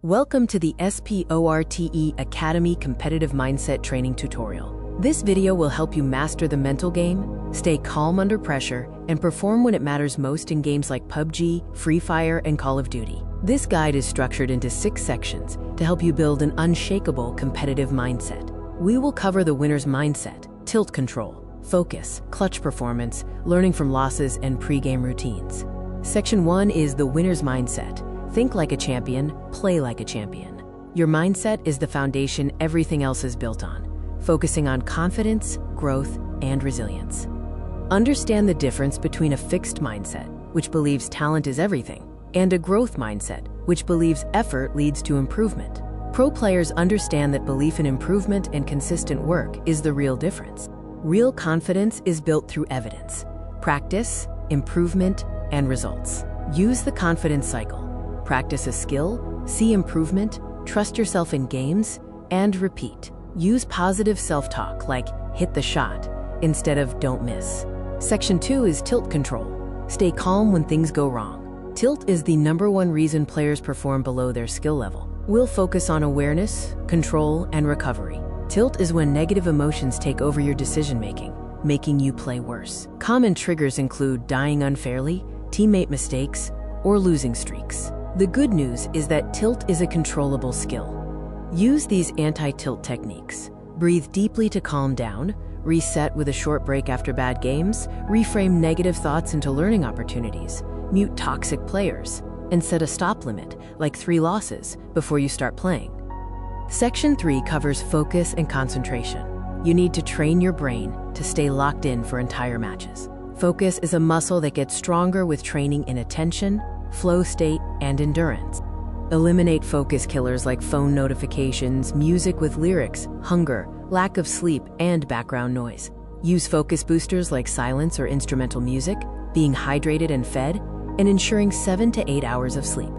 Welcome to the SporteAcademy Competitive Mindset Training Tutorial. This video will help you master the mental game, stay calm under pressure, and perform when it matters most in games like PUBG, Free Fire, and Call of Duty. This guide is structured into 6 sections to help you build an unshakable competitive mindset. We will cover the winner's mindset, tilt control, focus, clutch performance, learning from losses, and pre-game routines. Section 1 is the winner's mindset. Think like a champion, play like a champion. Your mindset is the foundation everything else is built on, focusing on confidence, growth, and resilience. Understand the difference between a fixed mindset, which believes talent is everything, and a growth mindset, which believes effort leads to improvement. Pro players understand that belief in improvement and consistent work is the real difference. Real confidence is built through evidence, practice, improvement, and results. Use the confidence cycle. Practice a skill, see improvement, trust yourself in games, and repeat. Use positive self-talk like hit the shot instead of don't miss. Section 2 is tilt control. Stay calm when things go wrong. Tilt is the #1 reason players perform below their skill level. We'll focus on awareness, control, and recovery. Tilt is when negative emotions take over your decision-making, making you play worse. Common triggers include dying unfairly, teammate mistakes, or losing streaks. The good news is that tilt is a controllable skill. Use these anti-tilt techniques. Breathe deeply to calm down, reset with a short break after bad games, reframe negative thoughts into learning opportunities, mute toxic players, and set a stop limit, like 3 losses, before you start playing. Section 3 covers focus and concentration. You need to train your brain to stay locked in for entire matches. Focus is a muscle that gets stronger with training in attention, flow state, and endurance. Eliminate focus killers like phone notifications, music with lyrics, hunger, lack of sleep, and background noise. Use focus boosters like silence or instrumental music, being hydrated and fed, and ensuring 7 to 8 hours of sleep.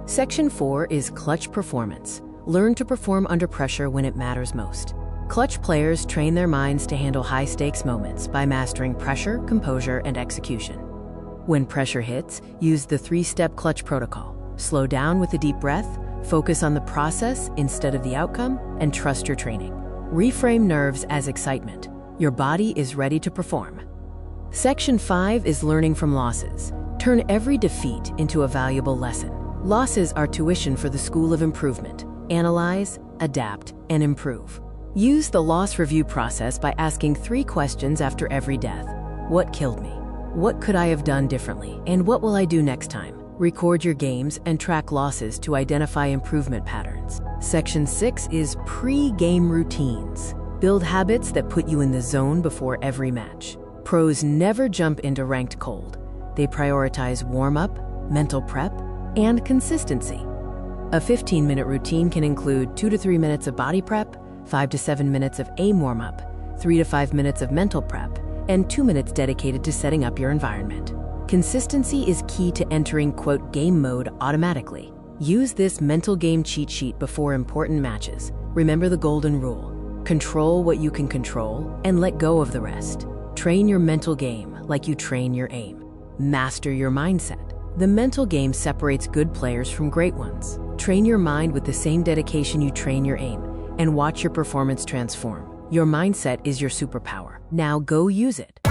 Section 4 is clutch performance. Learn to perform under pressure when it matters most. Clutch players train their minds to handle high-stakes moments by mastering pressure, composure, and execution. When pressure hits, use the 3-step clutch protocol. Slow down with a deep breath, focus on the process instead of the outcome, and trust your training. Reframe nerves as excitement. Your body is ready to perform. Section 5 is learning from losses. Turn every defeat into a valuable lesson. Losses are tuition for the school of improvement. Analyze, adapt, and improve. Use the loss review process by asking 3 questions after every death. What killed me? What could I have done differently? And what will I do next time? Record your games and track losses to identify improvement patterns. Section 6 is pre-game routines. Build habits that put you in the zone before every match. Pros never jump into ranked cold. They prioritize warm-up, mental prep, and consistency. A 15-minute routine can include 2 to 3 minutes of body prep, 5 to 7 minutes of aim warm-up, 3 to 5 minutes of mental prep, and 2 minutes dedicated to setting up your environment. Consistency is key to entering, quote, game mode automatically. Use this mental game cheat sheet before important matches. Remember the golden rule. Control what you can control and let go of the rest. Train your mental game like you train your aim. Master your mindset. The mental game separates good players from great ones. Train your mind with the same dedication you train your aim, and watch your performance transform. Your mindset is your superpower. Now go use it.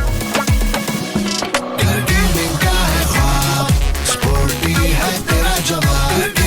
Sporte है तेरा जवाब।